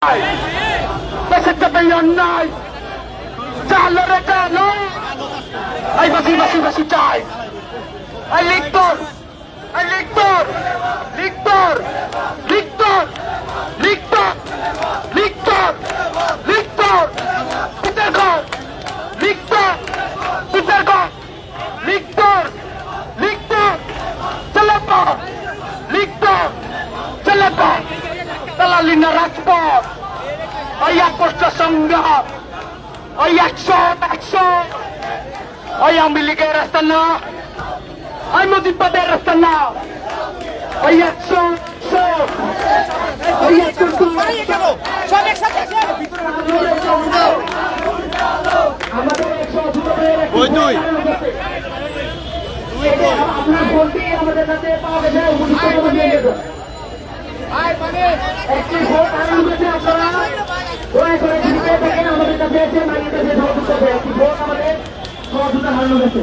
দেশের সাথে অন্যায় চালো রে চালো এই বাসি বাসি বাসি চাই এই লিখতর এই লিখতর লিখতর লিখতর লিখতর লিখতর লিখতর পিতার ঘর লিখতর পিতার ঘর লিখতর লিখতর চালাপা লিখতর চালাপা তালালিনা রাজপথ ওই একশো সংগ্রাম ওই একশো ওই আওয়ামী লীগের রাস্তা না ওই মুজিববাদের রাস্তা না ওই একশো ওই একশো আমাদের কাছে পাওয়া গেছে একটি ভোট হারানো গেছে আপনারা দয়া করে জিতে থাকেন আমাদের কাছে এসে মাইয়ের কাছে সহযোগিতা হবে একটি ভোট আমাদের সহযোগিতা হারানো গেছে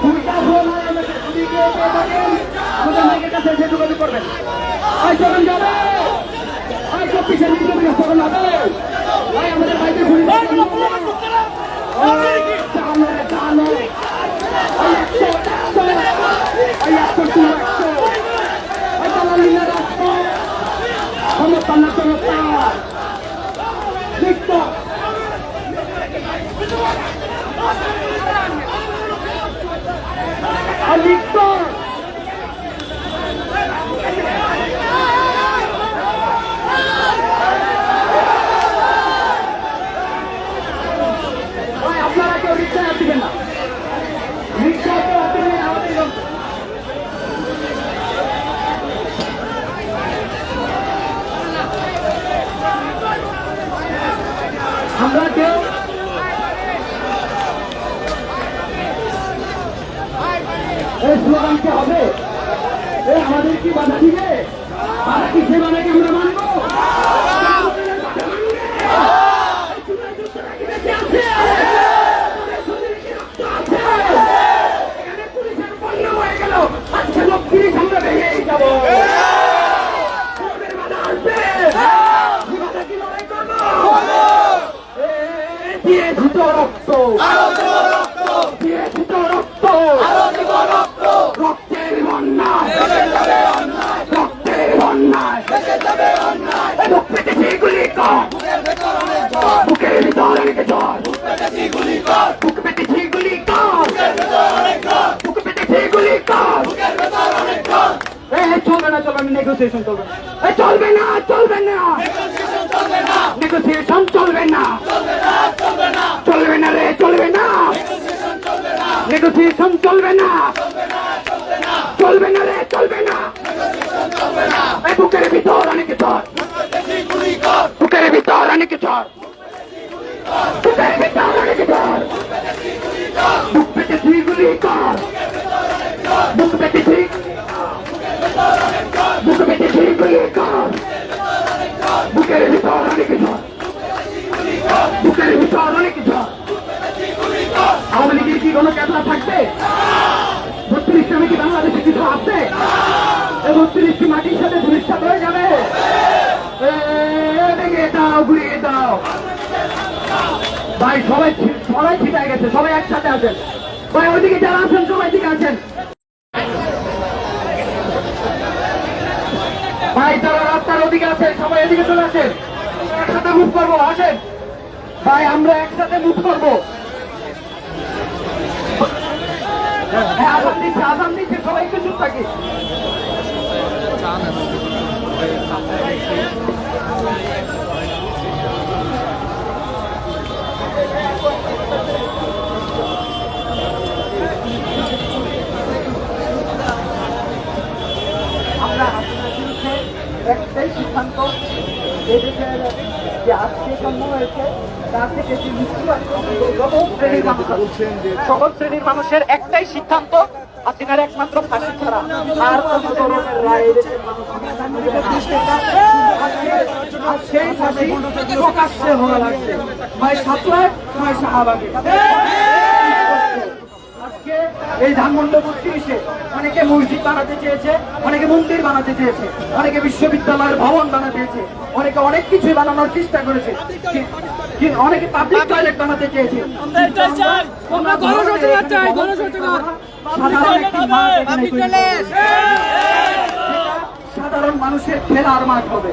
দুইটা ভোট হারানো গেছে যদি কেউ পেয়ে থাকেন আমাদের মাইয়ের কাছে এসে যোগাযোগ করবেন আই চলুন যাবে আই চব্বিশের নির্বাচন তখন হবে ভাই আমাদের বাইকে ঘুরে আপনারা কেউ রিক্সা দিবেন না রিক্সা আমরা কেউ এই স্লোগান কি হবে আমাদের কি বাধা দিবে তারা কি সে বাধাকে আমরা মানবো রক্তের বন্যায় রক্তের বন্যায় বুক পেতে গুলি কর বুকের ভিতর অনেকে জ্বর বুক পেতে গুলি কর বুক পেতে গুলি কর চলবে না চলবে না নেগোসিয়েশন চলবে চলবে না চলবে না নেগোসিয়েশন চলবে না চলবে না রে চলবে না নেগোসিয়েশন চলবে না চলবে না রে চলবে না এই বুকের ভিতর অনেকে ঝড় বুকের ভিতর অনেকে ঝড় বুকের ভিতর অনেকে ঝড় বুক পেতে গুলি কর বুক পেতে বুক পেতে গুলি কর বুকের ভিতর অনেকে ঝড় বুকের ভিতর অনেকে ঝড় আওয়ামী লীগের কি কোনো ক্যামেরা থাকবে ৩২ নামে কি বাংলাদেশে কিছু আছে ৩২টি মাটির সাথে ভবিষ্যৎ হয়ে যাবে ভেঙে দাও ঘুরিয়ে দাও ভাই সবাই সবাই ছিটায় গেছে সবাই একসাথে আছেন ভাই ওইদিকে যারা আছেন সবাই দিকে আছেন ভাই যারা রাস্তার ওদিকে আছেন সবাই এদিকে চলে আসেন একসাথে মুভ করবো আসেন ভাই আমরা একসাথে মুভ করবো আজান দিচ্ছে সবাই একটু চুপ থাকি আমরা একটাই সিদ্ধান্ত এদেশের যে আজকে জন্ম হয়েছে তার থেকে যে মৃত্যু সকল শ্রেণীর মানুষের একটাই সিদ্ধান্ত হাসিনার একমাত্র ফাঁসি ছাড়া আর কোন ধরনের রায় সেই ফাঁসি প্রকাশ্যে হওয়া লাগছে হয় সাতলাখ হয় শাহবাগে আজকে এই ধানমন্ডল 32-এ অনেকে মসজিদ বানাতে চেয়েছে, অনেকে মন্দির বানাতে চেয়েছে, অনেকে বিশ্ববিদ্যালয়ের ভবন বানাতে চেয়েছে, অনেকে অনেক কিছু বানানোর চেষ্টা করেছে, অনেকে পাবলিক টয়লেট বানাতে চেয়েছে। সাধারণ মানুষের খেলার মাঠ হবে,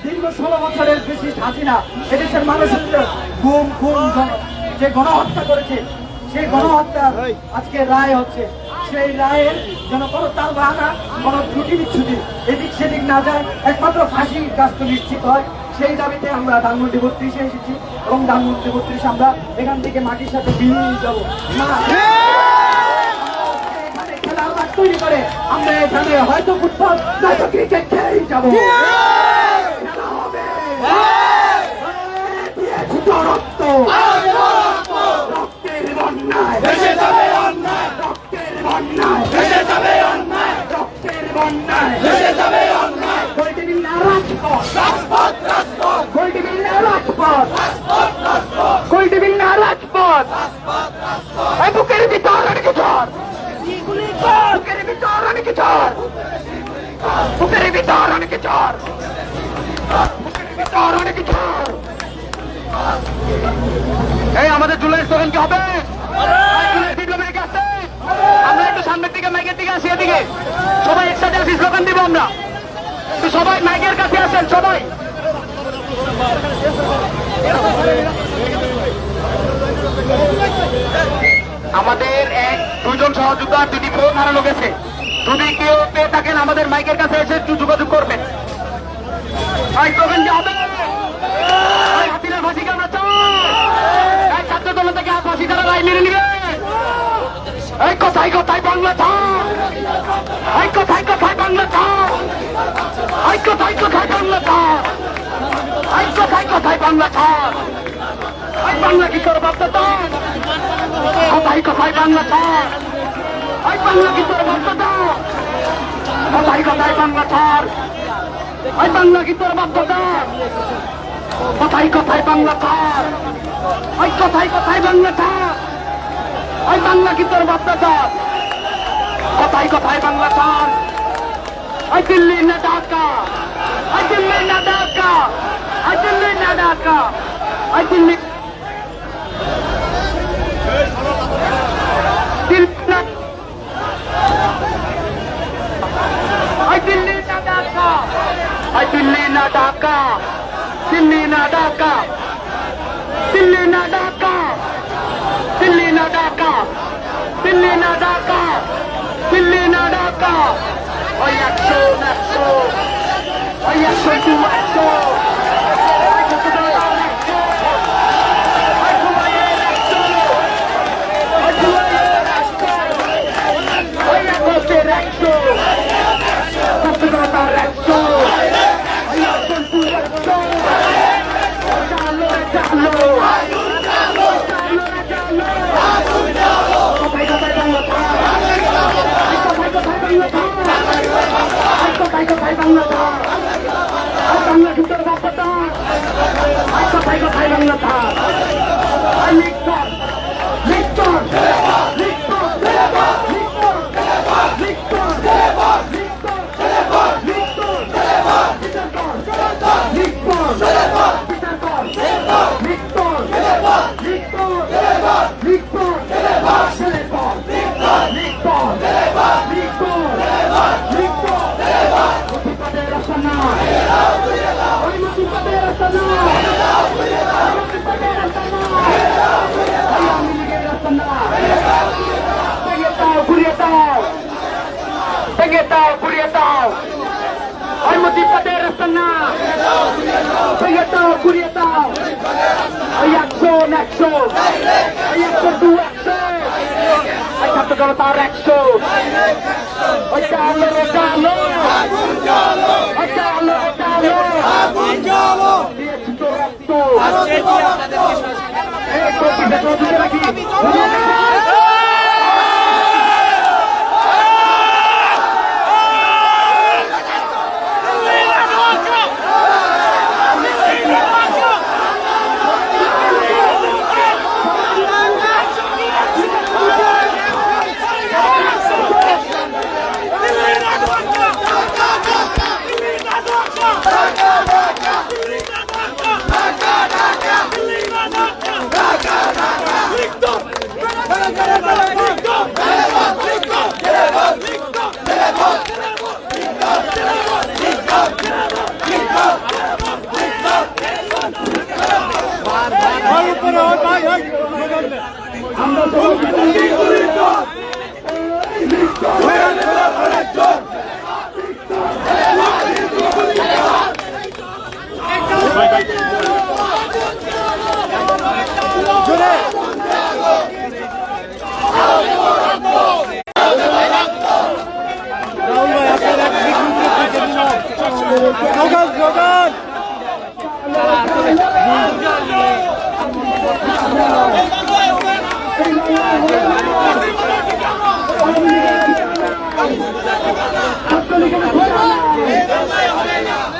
দীর্ঘ 16 বছরের বেশি হাসিনা এদেশের মানুষের গুম খুন যে গণহত্যা করেছে, সেই গণহত্যার আজকে রায় হচ্ছে। সেই রায়ের যেন কোনো তাল বাহানা, কোনো ত্রুটি বিচ্ছুটি এদিক সেদিক না যায়, একমাত্র ফাঁসির কাজটা নিশ্চিত হয়। সেই দাবিতে আমরা ধানমন্ডি 32-এ এসেছি এবং ধানমন্ডি 32 আমরা এখান থেকে মাটির সাথে বিলীন যাবো। এখানে খেলার মাঠ তৈরি করে আমরা এখানে হয়তো ফুটবল নয়তো ক্রিকেট খেলেই যাবো। রক্ত রক্তের বন্যায় ভেসে যাবে অন্যায়, রক্তের বন্যায় ভেসে যাবে অন্যায়, রক্তের বন্যায় ভেসে যাবে অন্যায়। গোল্ডিবিল না রাজপথ, রাজপথ রাজপথ, গোল্ডিবিল না রাজপথ, রাজপথ রাজপথ, গোল্ডিবিল না রাজপথ, রাজপথ রাজপথ। এই বুকের ভিতর অনেক ঝড়, বুকের ভিতর অনেক ঝড়, বুকের ভিতর অনেক ঝড়, বুকের ভিতর অনেক ঝড়। এই আমাদের জুলাই স্লোগান কি হবে? আমরা একটু সামনের দিকে মাইকের দিকে আসি, এদিকে সবাই একসাথে আসি, স্লোগান দিব আমরা। সবাই মাইকের কাছে আসেন সবাই। আমাদের দুজন সহযোদ্ধা আর 2টি ফোন হারানো গেছে। যদি কেউ পেয়ে থাকেন আমাদের মাইকের কাছে এসে একটু যোগাযোগ করবেন। স্লোগান কি হবে? হাসিনার ফাঁসিকে আমরা চাই। ছাত্র দল থেকে ফাঁসি তারা রায় মেনে নিবে। এই কথাই কথাই বাংলা থাক, এই কথাই কথাই বাংলা থাক, এই কথাই কথাই বাংলা থাক, এই কথাই কথাই বাংলা থাক। এই বাংলা কি তোর বাধ্যতা? কথাই কথাই বাংলা থাক, এই বাংলা কি তোর বাধ্যতা? কথাই কথাই বাংলা থাক, এই বাংলা কি তোর বাধ্যতা? কথাই কথাই বাংলা থাক, এই কথাই কথাই বাংলা থাক, এই বাংলা কি তোর বাধ্যতা? কথাই কথাই বাংলা থাক, এই দিল্লি না ঢাকা, এই দিল্লি না ঢাকা, এই দিল্লি না ঢাকা, এই দিল্লি দিল্লি না ঢাকা, এই দিল্লি না ঢাকা, দিল্লি না ঢাকা, দিল্লি না ঢাকা, দিল্লি না ঢাকা, দিল্লি না ঢাকা, দিল্লি না ঢাকা। ওই 100 ওই 100 টু 100 বাংলা ভিতর বাচ্চাটা কথাই কথাই বাংলা থাক। লিখতর লিখতর লিখতর লিখতর লিখতর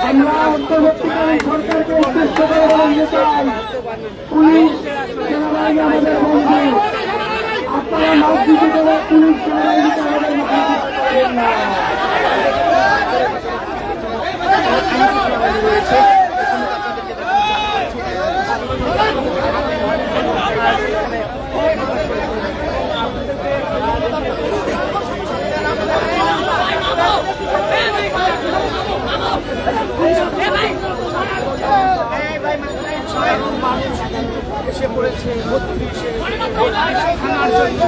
আমরা অন্তর্বর্তীকালীন সরকারকে উদ্দেশ্য করে বলতে চাই, পুলিশ সেনাবাহিনী আমাদের বন্ধু। আপনারা রাজনীতি করে পুলিশ সেনাবাহিনীকে আমাদের মুখোমুখি করবেন না। এসে পড়েছে ৩২-এ থানার জন্য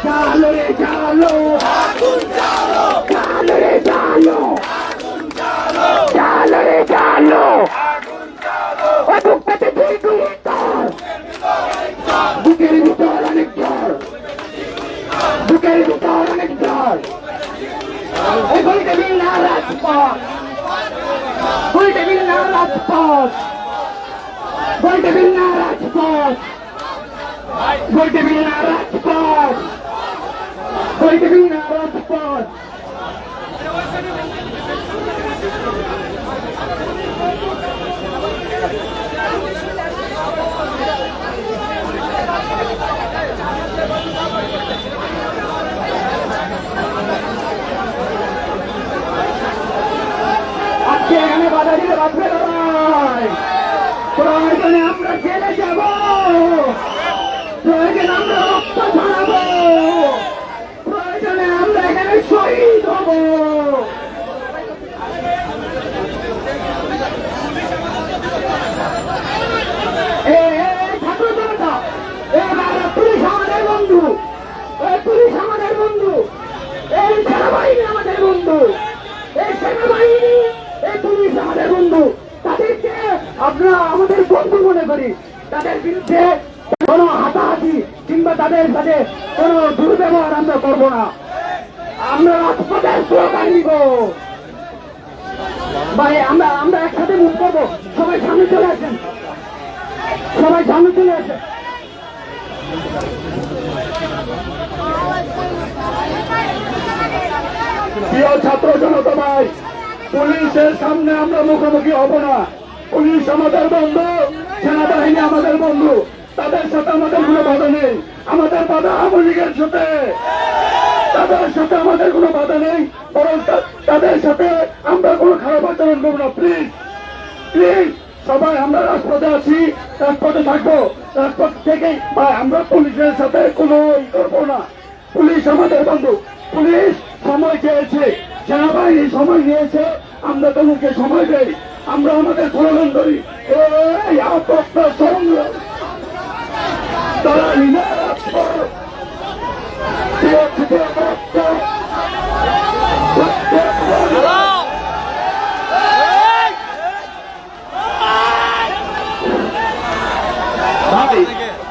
চালো রে চালো, চালো রে চালো, চালো রে চালো, ও বুক পেতে ধুই ধুই তার, বুকের ভিতর অনেক ঝড়, বুকের ভিতর অনেক ঝড়। এই বলতে দিন না রাজপথ, বলতে দিন না রাজপথ, বলতে দিন না রাজপথ, বলতে দিন না রাজপথ, বলতে দিন না রাজপথ। আজকে এখানে বাধা দিতে বাঁচবে নয়, প্রয়োজনে আমরা জেলে যাব, প্রয়োজনে আমরা রক্ত ছড়াবো, প্রয়োজনে আমরা এখানে শহীদ হব। ছাত্র জনতা, পুলিশ আমাদের বন্ধু, এই পুলিশ আমাদের বন্ধু, এই সেনাবাহিনী আমাদের বন্ধু, এই সেনাবাহিনী, এই পুলিশ আমাদের বন্ধু। তাদেরকে আমরা আমাদের বন্ধু মনে করি। তাদের বিরুদ্ধে কোনো হাতাহাতি কিংবা তাদের সাথে কোনো দুর্ব্যবহার আমরা করবো না। আমরা রাজপথের স্লোগান দিব ভাই, আমরা একসাথে মুখ করবো। সবাই সামনে চলে আসেন, সবাই সামনে চলে আসেন। প্রিয় ছাত্র জনতা ভাই, পুলিশের সামনে আমরা মুখোমুখি হব না। পুলিশ আমাদের বন্ধু, সেনাবাহিনী আমাদের বন্ধু, তাদের সাথে আমাদের কোনো বাধা নেই। আমাদের বাধা আওয়ামী লীগের সাথে, তাদের সাথে আমাদের কোনো বাধা নেই, বরং তাদের সাথে আমরা কোনো খারাপ আচরণ করবো না। প্লিজ প্লিজ সবাই আমরা রাজপথে আছি, রাজপথে থাকবো, রাজপথ থেকেই ভাই আমরা পুলিশের সাথে কোনো করবো না। পুলিশ আমাদের বন্ধু, পুলিশ সময় চেয়েছে, সেনাবাহিনী সময় নিয়েছে, আমরা তোমাকে সময় দেই। আমরা আমাদের স্লোগান ধরি, এই আপত্তা সংগ্রাম দাঁড়াই না রাজপথ,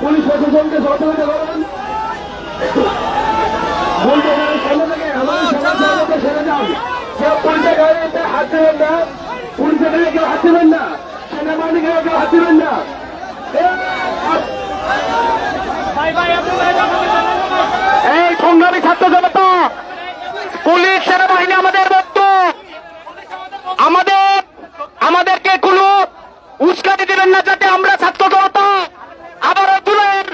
পুলিশ প্রশাসনকে সহযোগিতা করেন, বলতে গেলে সামনে থেকে আমাদের সমাজকে সেরে যান। কেউ পুলিশের গাড়িতে হাত দেবেন না, পুলিশের গাড়ি কেউ হাত দেবেন না, সেনাবাহিনীকে কেউ হাত দেবেন না। এই সংগ্রামী ছাত্র জনতা, পুলিশ সেনাবাহিনী আমাদের বন্ধু, আমাদেরকে কোনো উস্কানি দিবেন না, যাতে আমরা ছাত্র জনতা আবারও জুলাইয়ের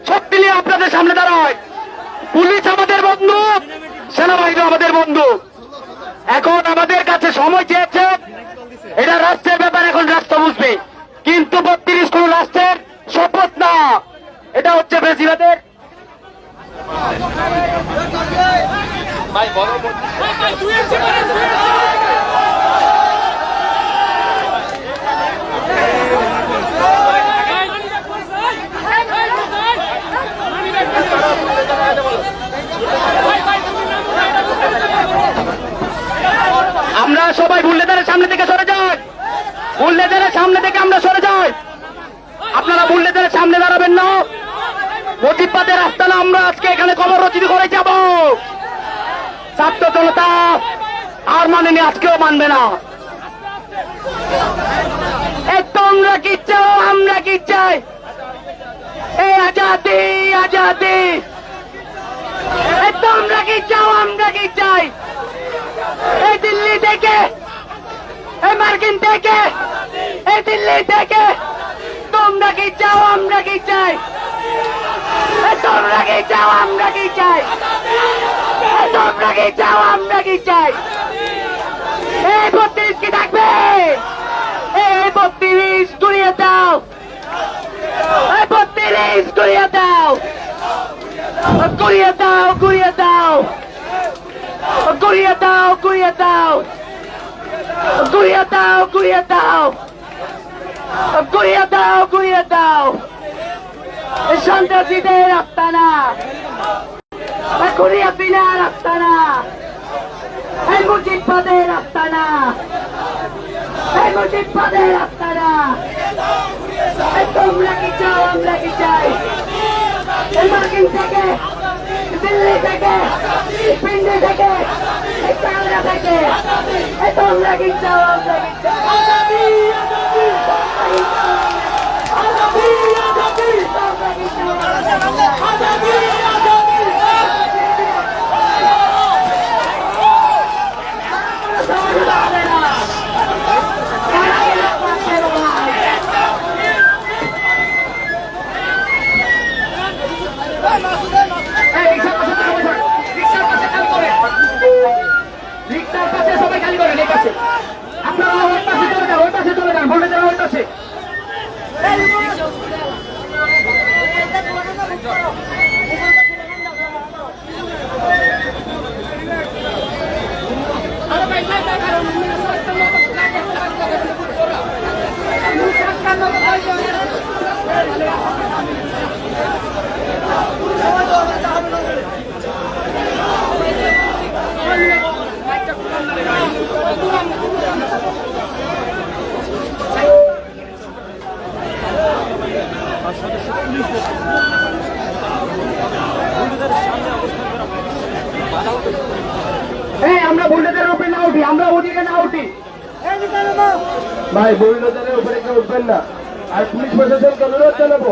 শক্তি নিয়ে আপনাদের সামনে দাঁড়ায়। পুলিশ আমাদের বন্ধু, সেনাবাহিনী আমাদের বন্ধু। এখন আমাদের কাছে সময় চেয়েছে, বুল্লেদের সামনে থেকে আমরা সরে যাই। আপনারা বুল্লেদের সামনে দাঁড়াবেন না। মুজিববাদের রাস্তা না, আমরা আজকে এখানে কর্মসূচি করে যাব। ছাত্র জনতা আর মানেনি, আজকেও মানবে না। এই তোমরা কি চাও, আমরা কি চাই? এই আজাদি আজাদি। এই তোমরা কি চাও, আমরা কি চাই? এই দিল্লি থেকে, এই মার্কিন থেকে, এই দিল্লি থেকে তোমরা কি চাও, আমরা কি চাই? এই তোমরা কি চাও, আমরা কি চাই? এই তোমরা কি চাও, আমরা কি চাই? এই 32 কি থাকবে? এই 32 ঘুরিয়ে দাও, এই 32 ঘুরিয়ে দাও, ঘুরিয়ে দাও, ঘুরিয়ে দাও, ঘুরিয়ে দাও, ঘুরিয়ে দাও, ঘুরিয়ে দাও, ঘুরিয়ে দাও, ঘুরিয়ে দাও, ঘুরিয়ে দাও। এই সন্ত্রাসীদের আস্তানা, ঘুরিয়ে বিনার আস্তানা, এই মুজিববাদের আস্তানা, এই মুজিববাদের আস্তানা। এই তোমরা কি চাও, আমরা কি চাই? এই মার্কিন থেকে, দিল্লি থেকে, পিন্ডি থেকে, এই কানাডা থেকে, এই তোমরা কি চাও, আমরা কি চাই? আজাদি, আজাদি, আজাদি, আজাদি, তোমরা কি চাও, আজাদি, আজাদি। রিক্সার পাশে সবাই খালি করেন, এই পাশে আপনারা ওই পাশে চলে যান, ওই পাশে চলে যান, বলে যান ওই পাশে। আমরা বুল্ডোজারের উপরে না উঠি, আমরা ওদিকে না উঠি ভাই। বুল্ডোজারের উপরে কেউ উঠবেন না। আর পুলিশ প্রশাসনকে অনুরোধ জানাবো,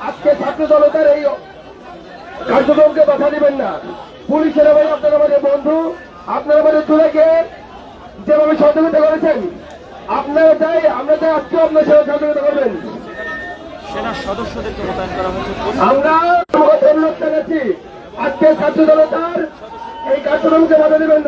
আজকে ছাত্র জনতার এই কার্যক্রমকে বাধা দিবেন না। পুলিশের ভাই আপনারা আমাদের বন্ধু, আপনারা আমাদের চুলাকে যেভাবে সহযোগিতা করেছেন, আপনারা চাই, আমরা চাই আজকেও আপনার সাথে সহযোগিতা করবেন। সেনার সদস্যদেরকে মোতায়েন করা হয়েছে। আমরা ধন্যবাদ জানাচ্ছি। আজকে ছাত্র জনতার এই কার্যক্রমকে বাধা দিবেন না।